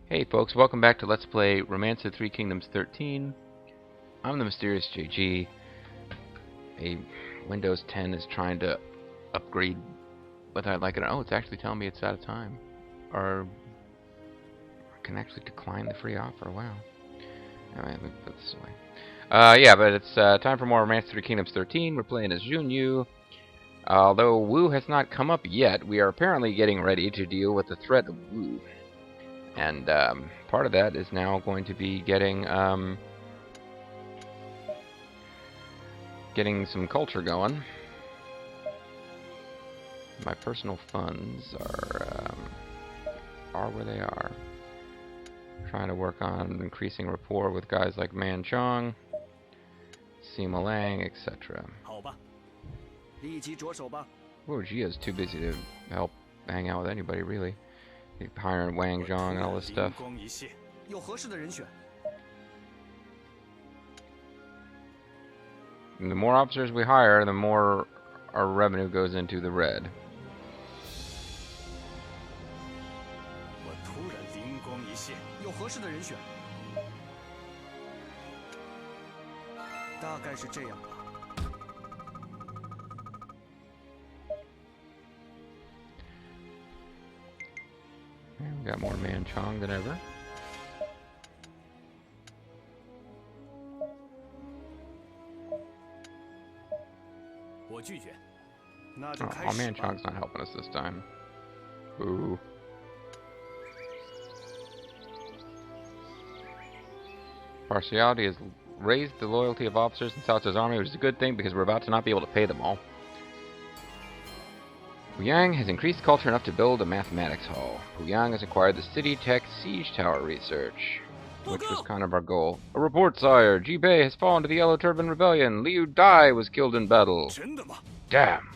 Hey folks, welcome back to Let's Play Romance of the Three Kingdoms 13. I'm the Mysterious JG. A Windows 10 is trying to upgrade whether I'd like it or not. Oh, it's actually telling me it's out of time. Or I can actually decline the free offer. Wow. Alright, let me put this away. Yeah, but it's time for more Romance of the Three Kingdoms 13. We're playing as Xun Yu. Although Wu has not come up yet, we are apparently getting ready to deal with the threat of Wu. And part of that is now going to be getting some culture going. My personal funds are where they are. Trying to work on increasing rapport with guys like Man Chong, Sima Lang, etc. Wu Jia's too busy to help hang out with anybody, really. Hiring Wang Zhong and all this stuff. And the more officers we hire, the more our revenue goes into the red. And we got more Man Chong than ever. Oh, Man Chong's not helping us this time. Boo. Partiality has raised the loyalty of officers in Cao Cao's army, which is a good thing because we're about to not be able to pay them all. Puyang has increased culture enough to build a mathematics hall. Puyang has acquired the City Tech Siege Tower research, which was kind of our goal. A report, sire. Jibei has fallen to the Yellow Turban Rebellion. Liu Dai was killed in battle. Damn.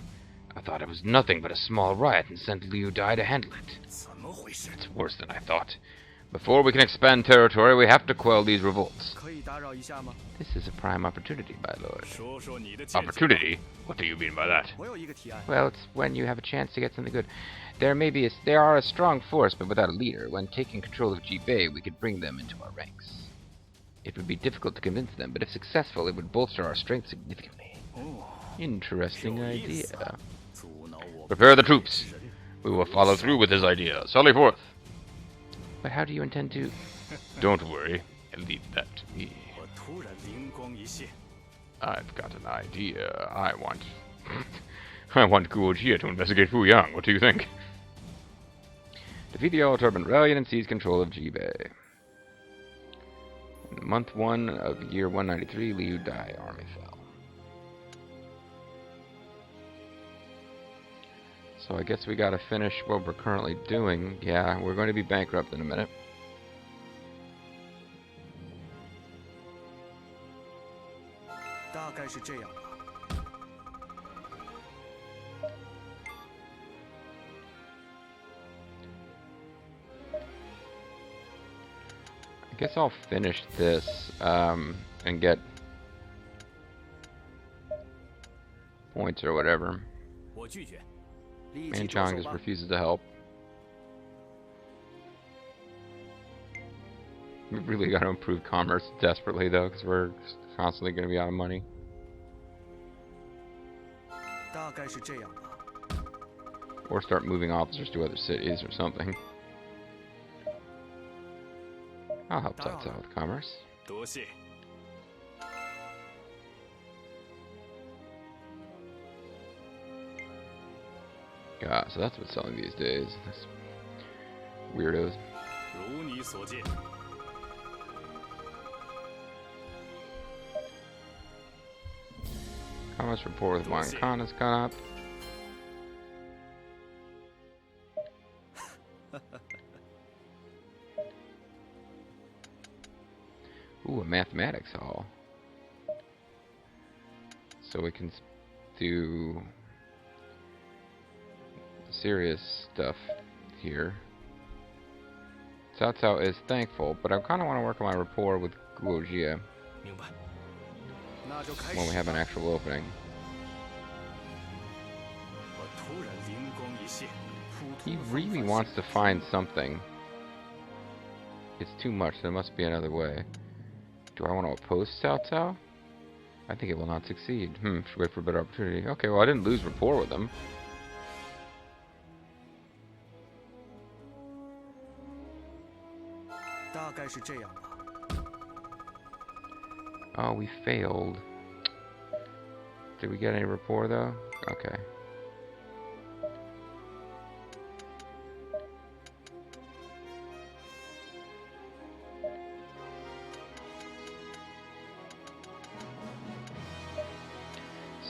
I thought it was nothing but a small riot and sent Liu Dai to handle it. It's worse than I thought. Before we can expand territory, we have to quell these revolts. This is a prime opportunity, my lord. Opportunity? What do you mean by that? Well, it's when you have a chance to get something good. They are a strong force, but without a leader. When taking control of Jibei, we could bring them into our ranks. It would be difficult to convince them, but if successful, it would bolster our strength significantly. Interesting idea. Prepare the troops. We will follow through with this idea. Sally forth. But how do you intend to... Don't worry. Leave that to me. I've got an idea. I want Guo Jia to investigate Fuyang. What do you think? Defeat the Yellow Turban Rebellion and seize control of Jibei. In month 1 of year 193, Liu Dai army fell. So I guess we gotta finish what we're currently doing. Yeah, we're going to be bankrupt in a minute. I guess I'll finish this and get points or whatever. Man Chong just refuses to help. We really got to improve commerce desperately, though, because we're constantly going to be out of money. Or start moving officers to other cities or something. I'll help Cao Cao with commerce. God, so that's what's selling these days. That's weirdos. Commerce report with Wang Khan has gone up. Ooh, a mathematics hall. So we can do serious stuff here. Cao Cao is thankful, but I kind of want to work on my rapport with Guo Jia when we have an actual opening. He really wants to find something it's too much. There must be another way. Do I want to oppose Cao Cao? I think it will not succeed. Should wait for a better opportunity. Okay, well I didn't lose rapport with them. Oh, we failed. Did we get any rapport though? Okay.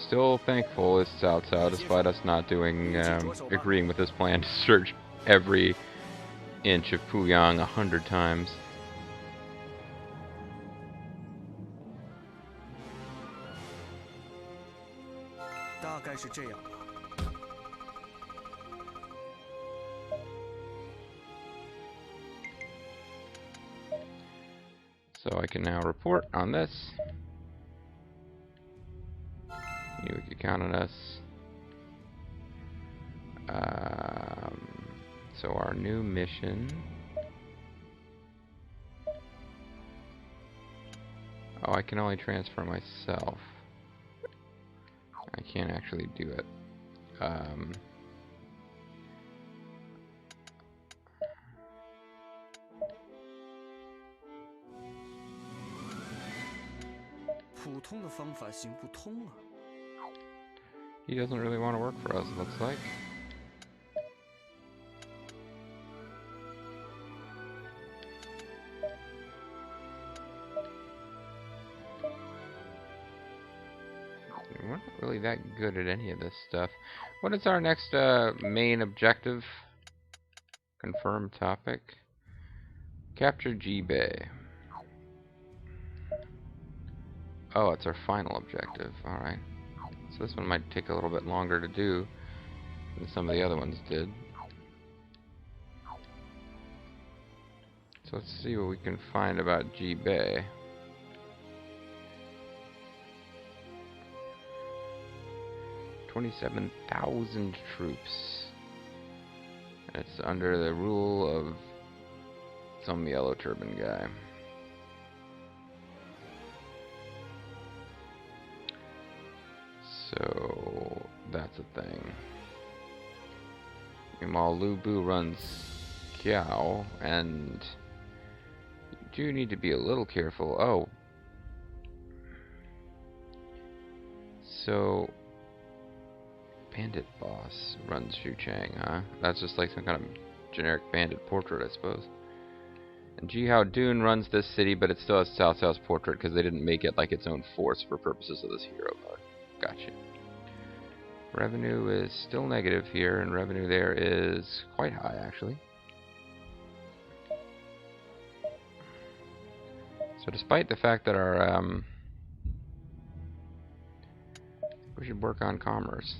Still thankful is Cao Cao, despite us not doing, agreeing with this plan to search every inch of Puyang 100 times. So I can now report on this. You can count on us. So our new mission. Oh, I can only transfer myself. I can't actually do it. He doesn't really want to work for us, it looks like. We're not really that good at any of this stuff. What is our next main objective? Confirmed topic. Capture Jibei. Oh, it's our final objective. Alright. So this one might take a little bit longer to do than some of the other ones did. So let's see what we can find about Jibei. "27,000 troops. And it's under the rule of some yellow turban guy. So that's a thing. Meanwhile, Lu Bu runs Kiao, and you do need to be a little careful. Oh. So Bandit Boss runs Xu Chang, huh? That's just like some kind of generic bandit portrait, I suppose. And Jihao Dun runs this city, but it still has Cao Cao's portrait because they didn't make it like its own force for purposes of this hero mode. Gotcha. Revenue is still negative here, and revenue there is quite high, actually. So despite the fact that our, we should work on commerce.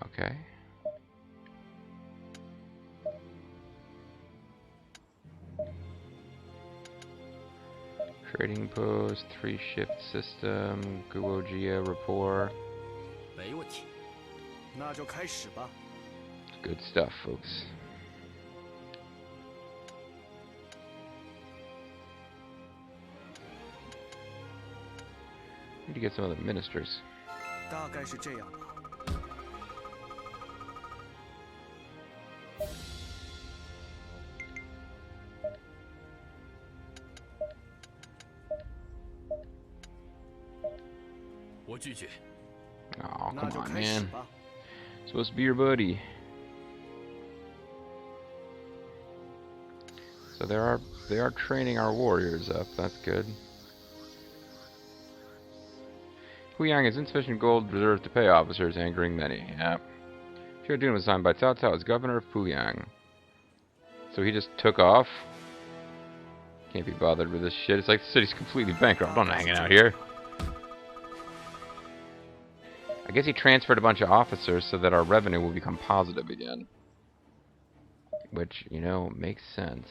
Okay. Trading post, 3-shift system, Guojia rapport. Good stuff, folks. Need to get some of the ministers. Oh, come on, man. Supposed to be your buddy. So they are training our warriors up. That's good. Puyang has insufficient gold reserves to pay officers, angering many. Yeah. Xiao Dun was assigned by Cao Cao as governor of Puyang. So he just took off. Can't be bothered with this shit. It's like the city's completely bankrupt. I'm not hanging out here. I guess he transferred a bunch of officers so that our revenue will become positive again. Which, you know, makes sense.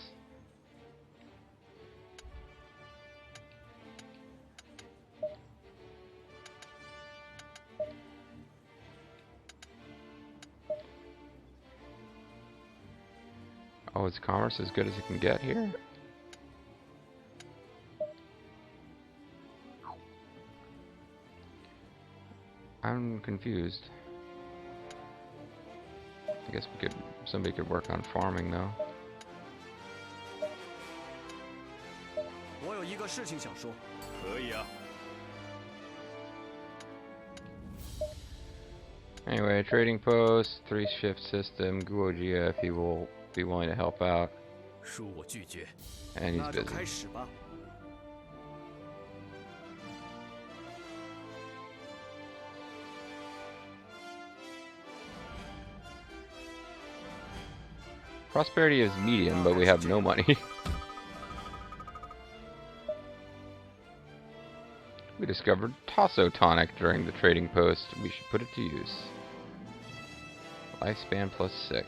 Oh, is commerce as good as it can get here? I'm confused. I guess somebody could work on farming though. Anyway, trading post, 3-shift system, Guojia if he will be willing to help out. And he's busy. Prosperity is medium, but we have no money. We discovered Tasso tonic during the trading post. We should put it to use. Lifespan +6.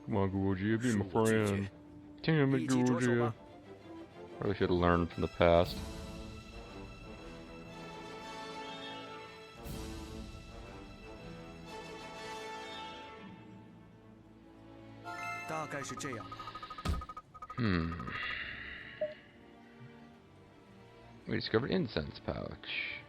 Come on, Guojia, be my friend. Damn it, Guojia. Really should have learned from the past. We discovered incense pouch.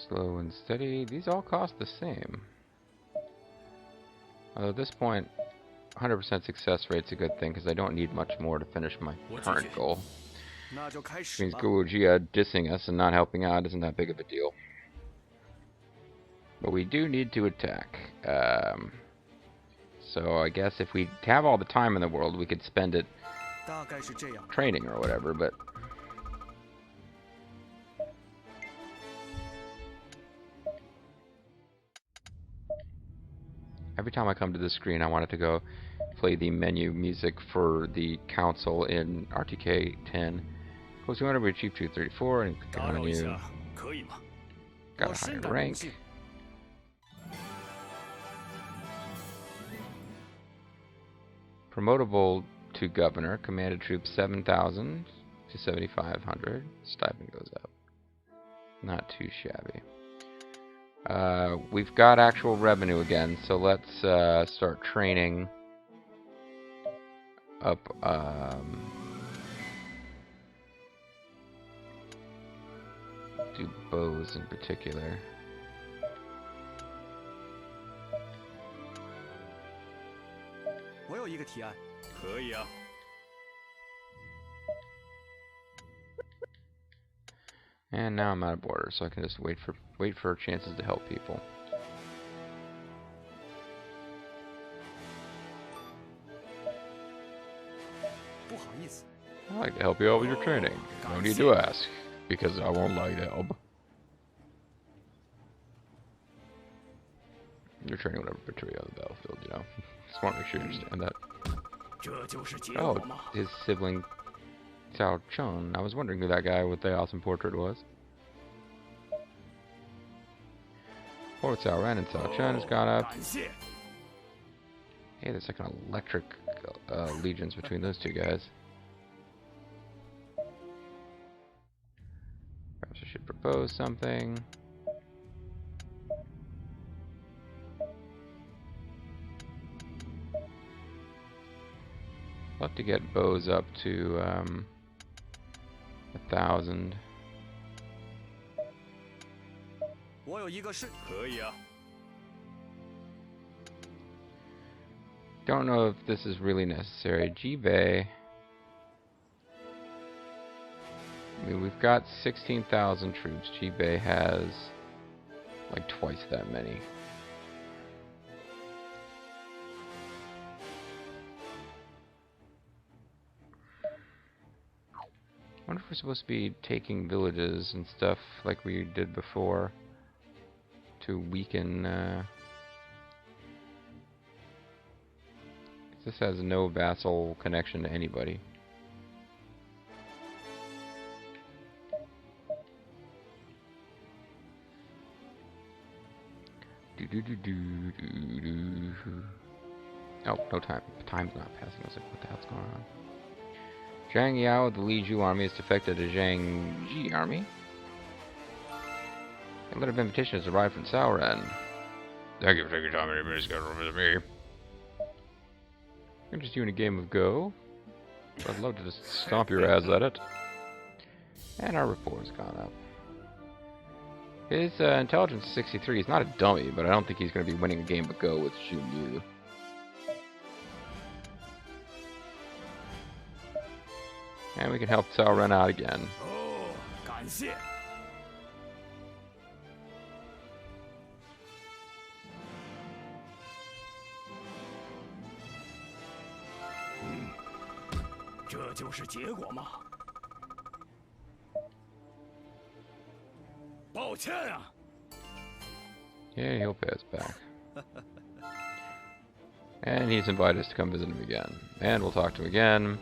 Slow and steady. These all cost the same. Although at this point, 100% success rate's a good thing because I don't need much more to finish my current goal. Which means Guojia dissing us and not helping out isn't that big of a deal. But we do need to attack. So I guess if we have all the time in the world, we could spend it training or whatever, but... Every time I come to this screen, I want it to go play the menu music for the council in RTK 10. Close 200, we achieved 234, and click on menu. Got a higher rank. Promotable to governor. Commanded troops 7,000 to 7,500. Stipend goes up. Not too shabby. We've got actual revenue again, so let's start training up do bows in particular. And now I'm out of border, so I can just wait for chances to help people. I'd like to help you out with your training. No need to ask, because I won't like to help. You're training whatever material on the battlefield, you know. Just want to make sure you understand that. Oh, his sibling Cao Cao. I was wondering who that guy with the awesome portrait was. Poor Cao Ren and Cao Cao has gone up. Hey, there's like an electric allegiance between those two guys. Perhaps I should propose something. I'll have to get bows up to 1,000. Don't know if this is really necessary. Jibei. I mean, we've got 16,000 troops. Jibei has like twice that many. I wonder if we're supposed to be taking villages and stuff like we did before to weaken. This has no vassal connection to anybody. Oh, no time. Time's not passing. I was like, what the hell's going on? Zhang Yao of the Li Zhu army has defected to Zhang Ji army. A letter of invitation has arrived from Cao Ren. Thank you for taking time and minutes to visit me. Interest you in a game of Go? I'd love to just stomp your ass at it. And our rapport's gone up. His intelligence is 63. He's not a dummy, but I don't think he's going to be winning a game of Go with Xun Yu. And we can help Cao Ren out again. Yeah, he'll pay us back. And he's invited us to come visit him again. And we'll talk to him again.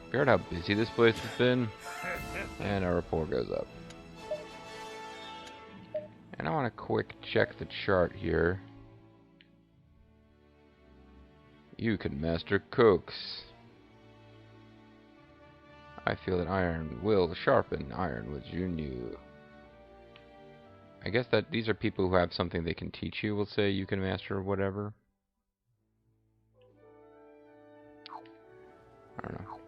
Figured out how busy this place has been. And our rapport goes up. And I want to quick check the chart here. You can master cooks. I feel that iron will sharpen iron with Xun Yu. I guess that these are people who have something they can teach you, we'll say you can master or whatever. I don't know.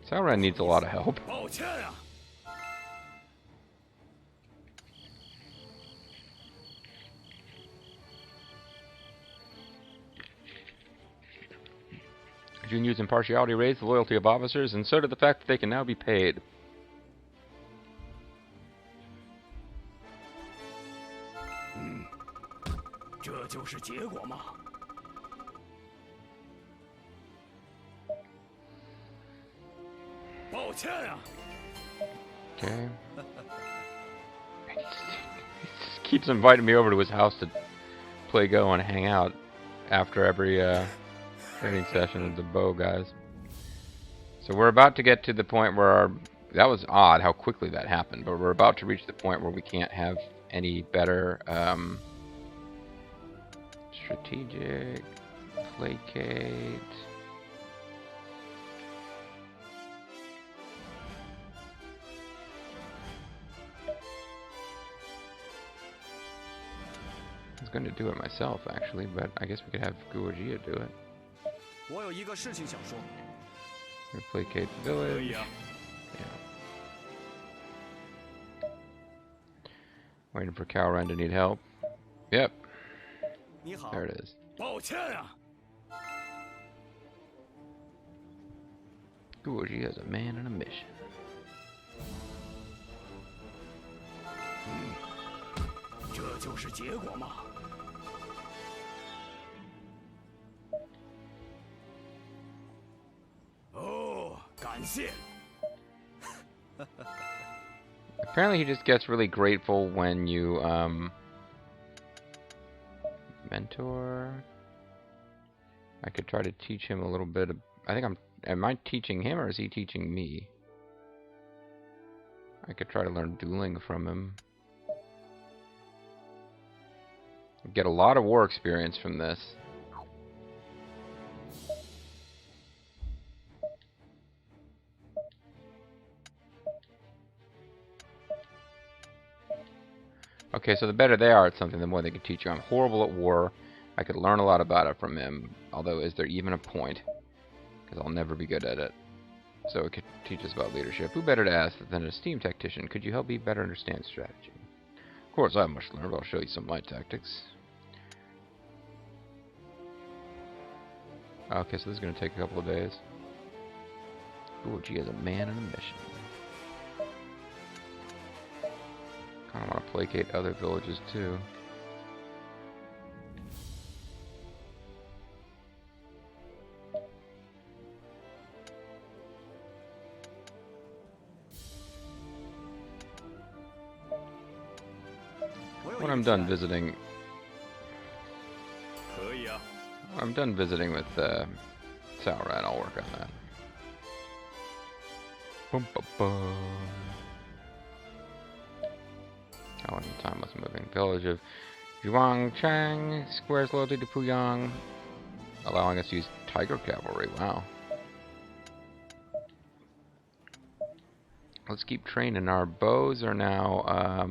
Cao Ren needs a lot of help. Xun Yu's impartiality raised the loyalty of officers, and so did the fact that they can now be paid. Okay. He just keeps inviting me over to his house to play Go and hang out after every training session with the bow guys. So we're about to get to the point where our... That was odd how quickly that happened, but we're about to reach the point where we can't have any better strategic, placate... I was going to do it myself, actually, but I guess we could have Guojia do it. Placate the village. Yeah. Waiting for Cao Ren to need help. Yep. There it is. Guojia is a man on a mission. Apparently he just gets really grateful when you mentor. I could try to teach him a little bit of, I think am I teaching him or is he teaching me? I could try to learn dueling from him. Get a lot of war experience from this. Okay, so the better they are at something, the more they can teach you. I'm horrible at war. I could learn a lot about it from him. Although, is there even a point? Because I'll never be good at it. So it could teach us about leadership. Who better to ask than an esteemed tactician? Could you help me better understand strategy? Of course, I have much to learn, but I'll show you some of my tactics. Okay, so this is going to take a couple of days. Ooh, gee, as a man on a mission. Kind of want to placate other villages too. When I'm done visiting, I'm done visiting with Cao Ren, I'll work on that. Bum, bum, bum. Oh, and time was moving. Village of Zhuangchang squares loyalty to Puyang, allowing us to use tiger cavalry. Wow. Let's keep training. Our bows are now,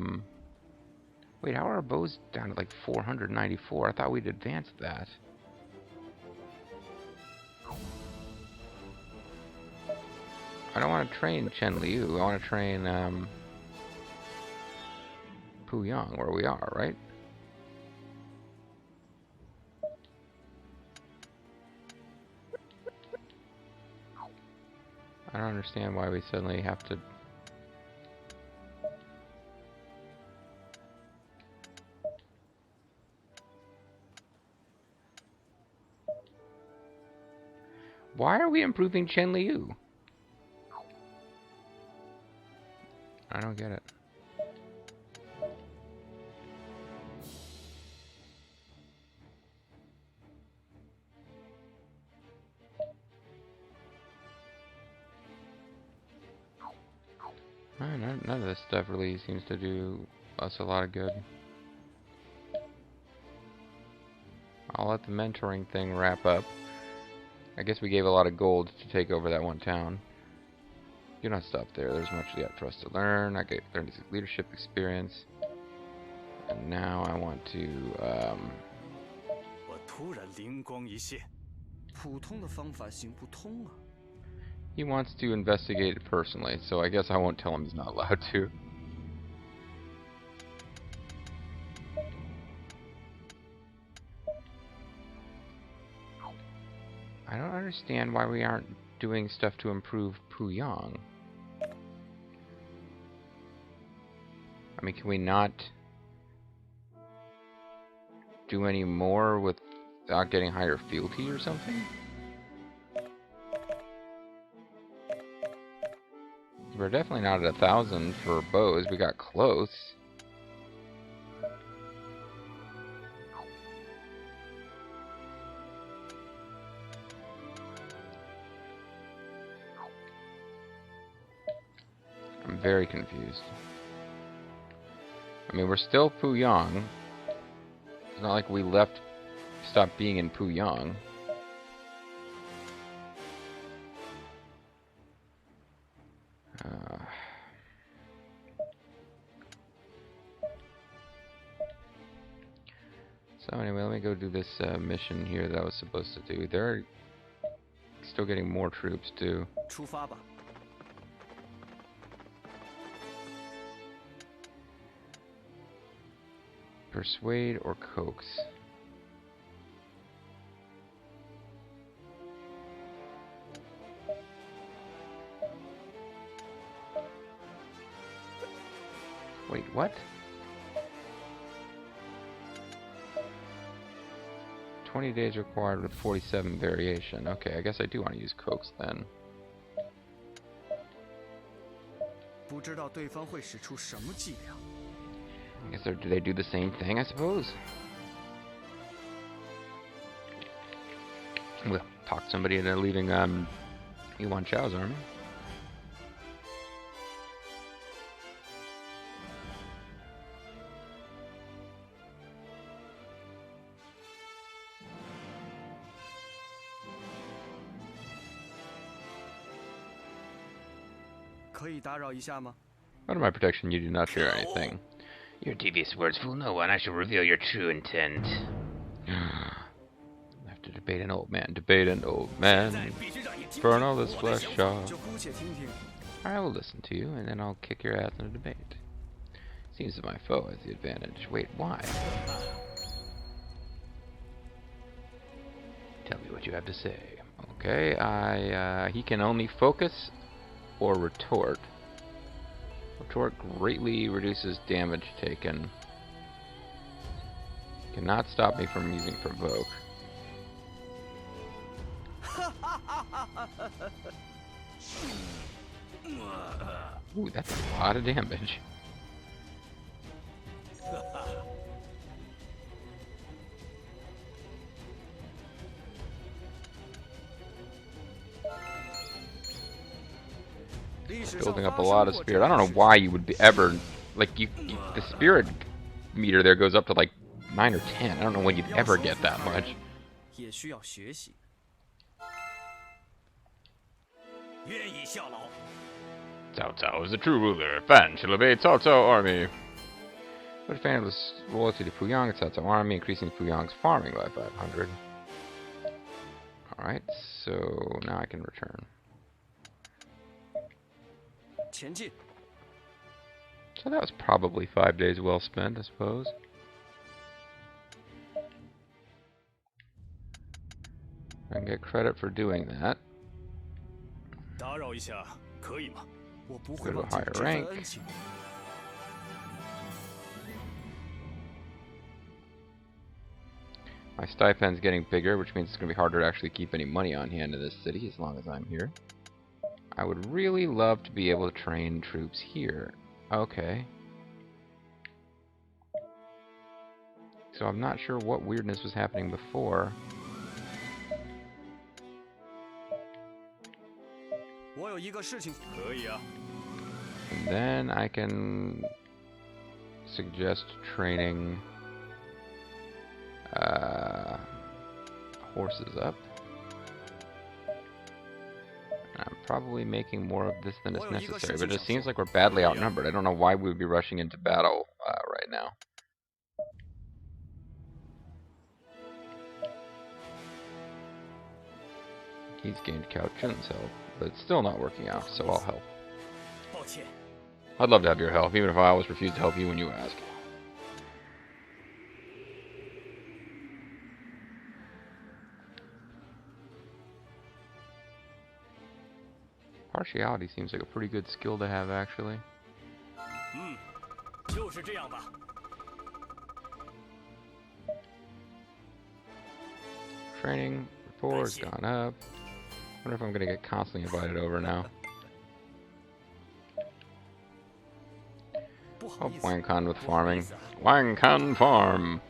wait, how are our bows down to like 494? I thought we'd advanced that. I don't want to train Chen Liu. I want to train, Puyang, where we are, right? I don't understand why we suddenly have to... Why are we improving Chen Liu? I don't get it. None of this stuff really seems to do us a lot of good. I'll let the mentoring thing wrap up. I guess we gave a lot of gold to take over that one town. Do not stop there. There's much yet for us to learn. I get learned leadership experience. And now I want to, he wants to investigate it personally, so I guess I won't tell him he's not allowed to. I don't understand why we aren't doing stuff to improve Puyang. I mean, can we not do any more without getting higher fealty or something? We're definitely not at 1,000 for bows. We got close. I'm very confused. I mean, we're still Puyang. It's not like we stopped being in Puyang. So anyway, let me go do this mission here that I was supposed to do. They're still getting more troops too. Persuade or coax? Wait, what? 20 days required with 47 variation. Okay, I guess I do want to use coax then. I guess do they do the same thing, I suppose? We'll talk somebody into leaving Yuan Chao's army. Under my protection, you do not share anything. Your devious words fool no one. I shall reveal your true intent. I have to debate an old man. Debate an old man. Burn all this flesh off. I will listen to you, and then I'll kick your ass in a debate. Seems that my foe has the advantage. Wait, why? Tell me what you have to say. Okay, he can only focus or retort. Retort greatly reduces damage taken. Cannot stop me from using provoke. Ooh, that's a lot of damage. Building up a lot of spirit. I don't know why you would be ever... Like, the spirit meter there goes up to, like, 9 or 10. I don't know when you'd ever get that much. Cao Cao is the true ruler. Fan shall obey Cao Cao army. But fan of this loyalty to Puyang and Cao Cao army, increasing Puyang's farming by 500. Alright, so now I can return. So that was probably 5 days well spent, I suppose. I can get credit for doing that. Go to a higher rank. My stipend's getting bigger, which means it's going to be harder to actually keep any money on hand in this city as long as I'm here. I would really love to be able to train troops here. Okay. So I'm not sure what weirdness was happening before. And then I can suggest training horses up. I'm probably making more of this than is necessary, but it seems like we're badly outnumbered. I don't know why we would be rushing into battle right now. He's gained Cao Chun's help, but it's still not working out, so I'll help. I'd love to have your help, even if I always refuse to help you when you ask. Partiality seems like a pretty good skill to have, actually. Training rapport has gone up. I wonder if I'm going to get constantly invited over now. Oh, Wang Khan with farming. Wang Khan farm!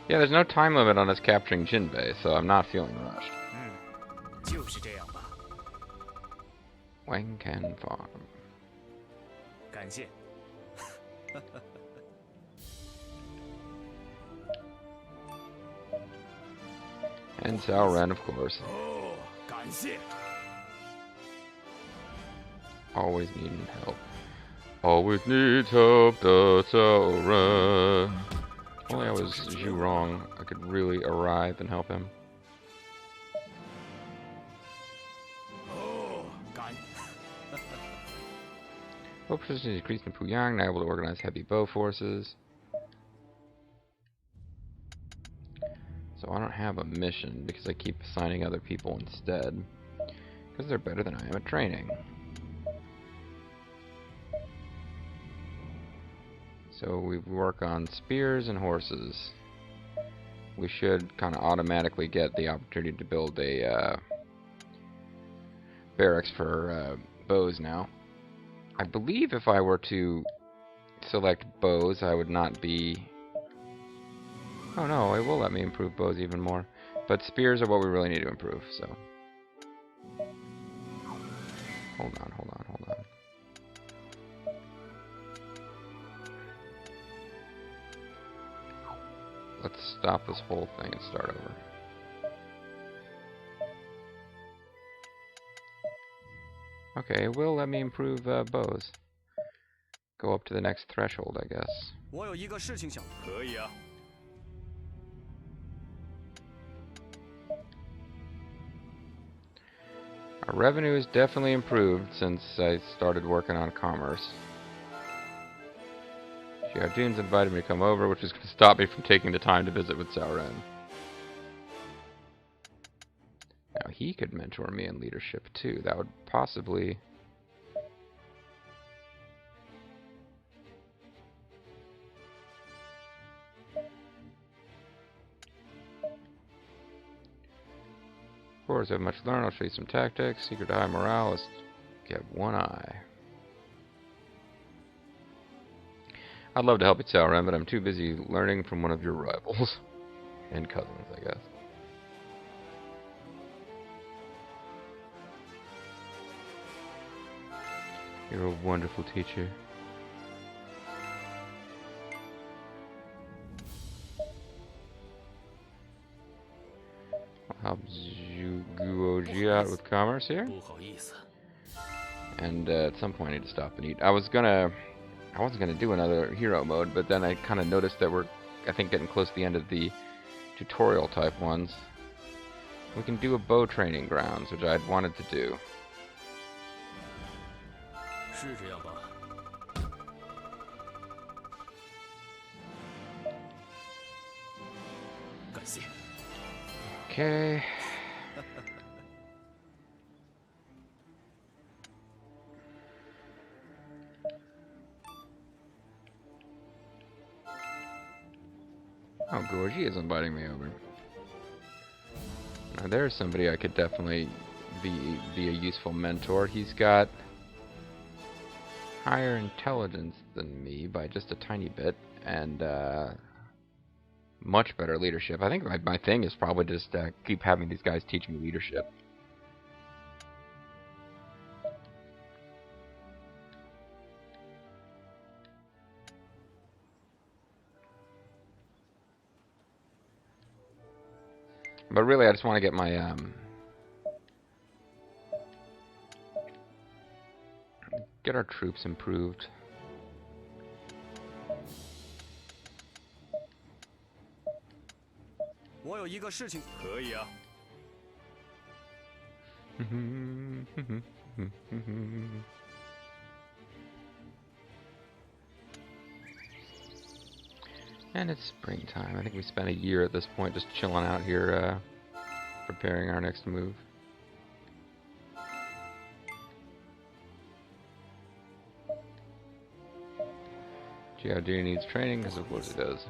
Yeah, there's no time limit on us capturing Jinbei, so I'm not feeling rushed. Wang Khan farm. And Cao Ren, of course. Always needing help. Always needs help, the Cao Ren. If only I was Zhu wrong, I could really arrive and help him. Bow precision is increased in Puyang, now able to organize heavy bow forces. So I don't have a mission because I keep assigning other people instead. Because they're better than I am at training. So we work on spears and horses. We should kind of automatically get the opportunity to build a barracks for bows now. I believe if I were to select bows, I would not be... Oh no, it will let me improve bows even more. But spears are what we really need to improve, so... Hold on. Let's stop this whole thing and start over. Okay, it will let me improve bows. Go up to the next threshold, I guess. Our revenue has definitely improved since I started working on commerce. Xiaojun's invited me to come over, which is going to stop me from taking the time to visit with Cao Ren. Now he could mentor me in leadership too. That would possibly... Of course, I have much to learn. I'll show you some tactics. Secret to high morale. Let's get one eye. I'd love to help you, Cao Ren, but I'm too busy learning from one of your rivals. And cousins, I guess. You're a wonderful teacher. I'll help Guoji out with commerce here. And at some point I need to stop and eat. I wasn't gonna do another hero mode, but then I kind of noticed that we're, I think, getting close to the end of the tutorial type ones. We can do a bow training grounds, which I'd wanted to do. Okay. Oh, Gorgie is inviting me over. Now there's somebody I could definitely be a useful mentor. He's got higher intelligence than me by just a tiny bit, and much better leadership. I think my thing is probably just keep having these guys teach me leadership. But really, I just want to get my get our troops improved. And it's springtime. I think we spent a year at this point just chilling out here, preparing our next move. Jiaodu needs training, because of course it does.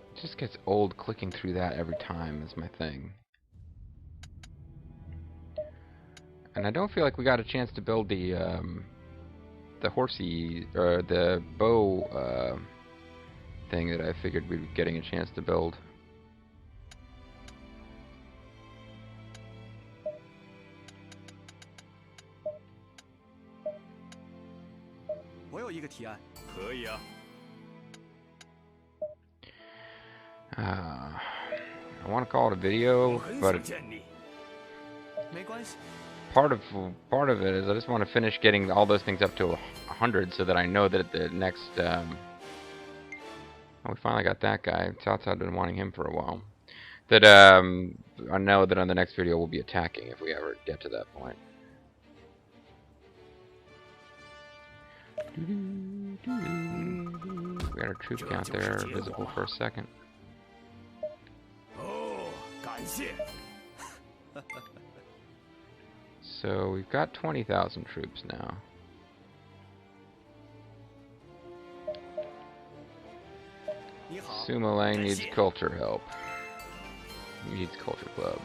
It just gets old clicking through that every time is my thing. And I don't feel like we got a chance to build the horsey, or the bow thing that I figured we'd be getting a chance to build. I want to call it a video, but part of it is I just want to finish getting all those things up to 100 so that I know that the next oh, we finally got that guy. Cao Cao had been wanting him for a while. That I know that on the next video we'll be attacking if we ever get to that point. We got our troop count there visible for a second. So we've got 20,000 troops now. Sumo Lang needs culture help. He needs culture club.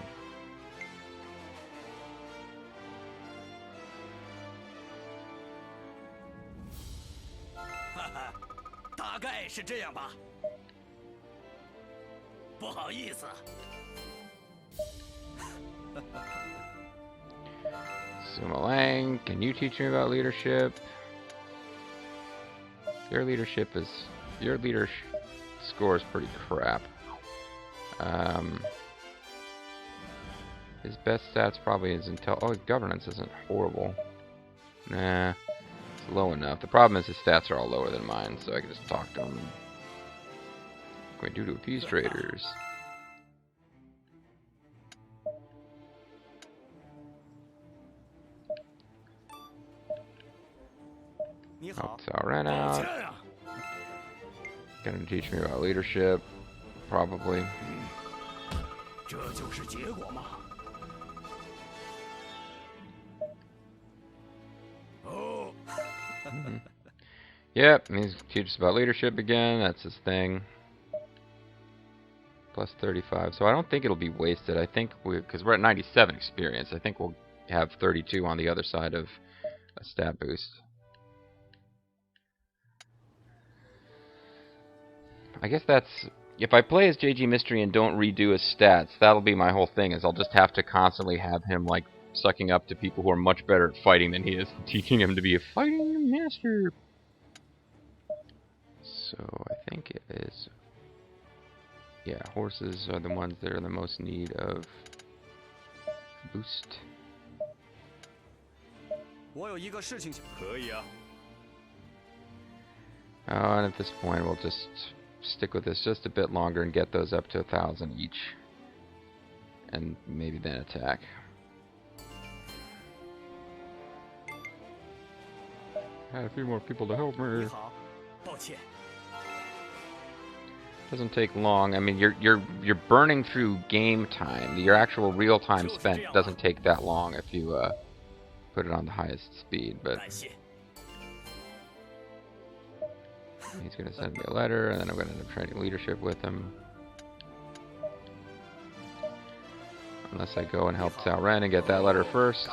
Sumo Lang, can you teach me about leadership? Your leader score is pretty crap. His best stats probably is intel. Oh, his governance isn't horrible. Nah, it's low enough. The problem is his stats are all lower than mine, so I can just talk to him. What can I do to appease traders? Oh, Cao ran out. Gonna teach me about leadership, probably. Yep, he's teaches about leadership again. That's his thing. Plus 35. So I don't think it'll be wasted. I think because we're at 97 experience, I think we'll have 32 on the other side of a stat boost. I guess that's... If I play as JG Mystery and don't redo his stats, that'll be my whole thing, is I'll just have to constantly have him, like, sucking up to people who are much better at fighting than he is, teaching him to be a fighting master. So, I think it is... Yeah, horses are the ones that are in the most need of boost. Oh, and at this point, we'll just stick with this just a bit longer and get those up to 1,000 each. And maybe then attack. Had a few more people to help me. Doesn't take long. I mean, you're burning through game time. Your actual real time spent doesn't take that long if you put it on the highest speed. But he's gonna send me a letter, and then I'm gonna end up training leadership with him. Unless I go and help Cao Ren and get that letter first.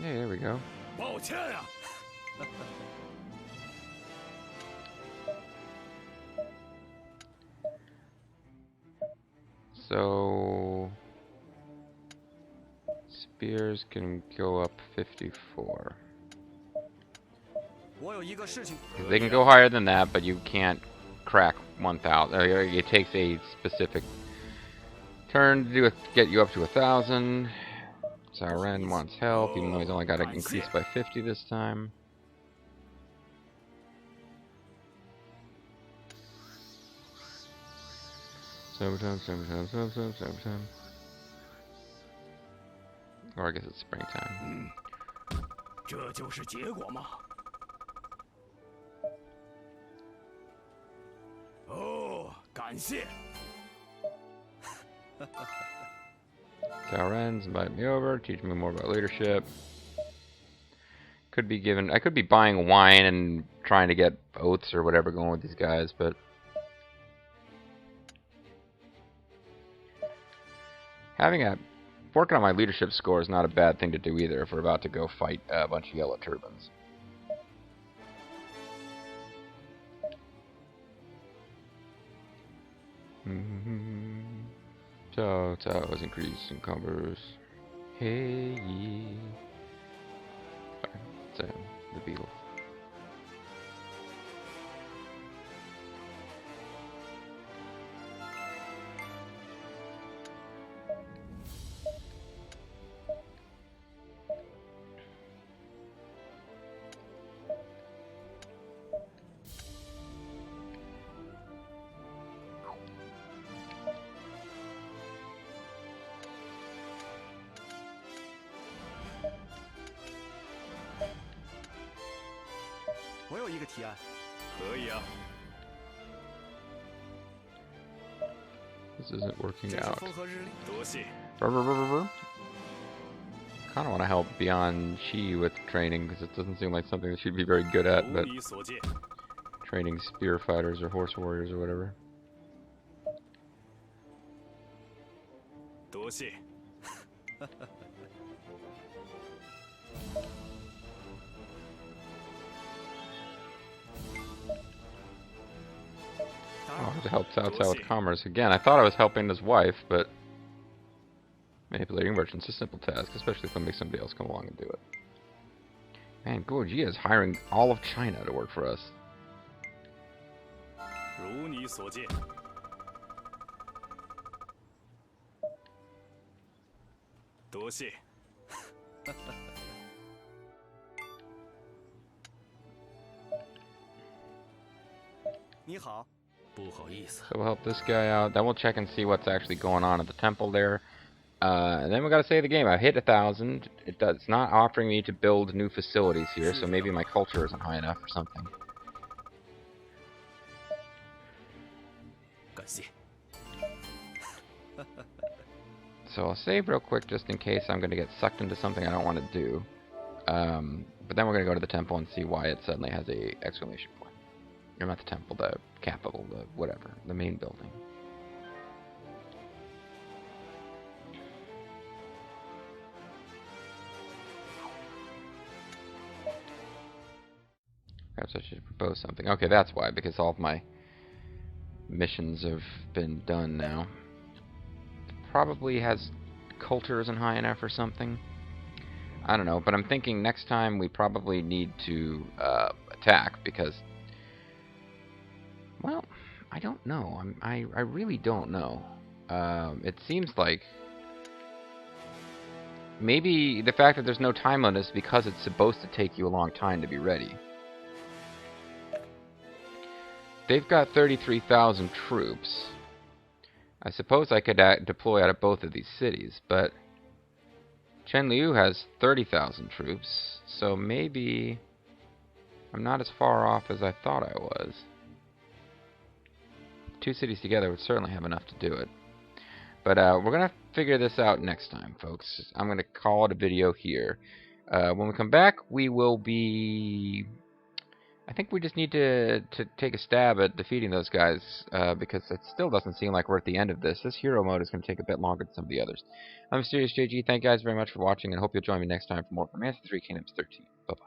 Yeah, there we go. So spears can go up 54. They can go higher than that, but you can't crack 1,000. It takes a specific turn to get you up to 1,000. Cao Ren wants help, even though he's only got to increase by 50 this time. Summertime. Or I guess it's springtime. Cao Ren's invite me over, teach me more about leadership. I could be buying wine and trying to get oaths or whatever going with these guys, but working on my leadership score is not a bad thing to do either if we're about to go fight a bunch of yellow turbans. Cao Cao's increase encumbers. Hey ye. Sorry, it's the Beatles. This isn't working out. Kind of want to help beyond Shi with training, because it doesn't seem like something that she'd be very good at, but training spear fighters or horse warriors or whatever. Oh, to help Cao Cao with commerce. Again, I thought I was helping his wife, but manipulating merchants is a simple task, especially if I make somebody else come along and do it. Man, Guojia is hiring all of China to work for us. So we'll help this guy out. Then we'll check and see what's actually going on at the temple there. And then we gotta save the game. I've hit 1,000. It's not offering me to build new facilities here, so maybe my culture isn't high enough or something. So I'll save real quick just in case I'm gonna get sucked into something I don't want to do. But then we're gonna go to the temple and see why it suddenly has a exclamation point. Or not the temple, the capital, the whatever, the main building. Perhaps I should propose something. Okay, that's why, because all of my missions have been done now. Probably has culture isn't high enough or something. I don't know, but I'm thinking next time we probably need to attack because, well, I don't know. I really don't know. It seems like maybe the fact that there's no time limit is because it's supposed to take you a long time to be ready. They've got 33,000 troops. I suppose I could deploy out of both of these cities, but Xun Yu has 30,000 troops, so maybe I'm not as far off as I thought I was. Two cities together would certainly have enough to do it. But we're going to figure this out next time, folks. I'm going to call it a video here. When we come back, we will be... I think we just need to take a stab at defeating those guys, because it still doesn't seem like we're at the end of this. This hero mode is going to take a bit longer than some of the others. I'm Mysterious JG. Thank you guys very much for watching, and hope you'll join me next time for more Fantasy III Kingdoms 13. Bye-bye.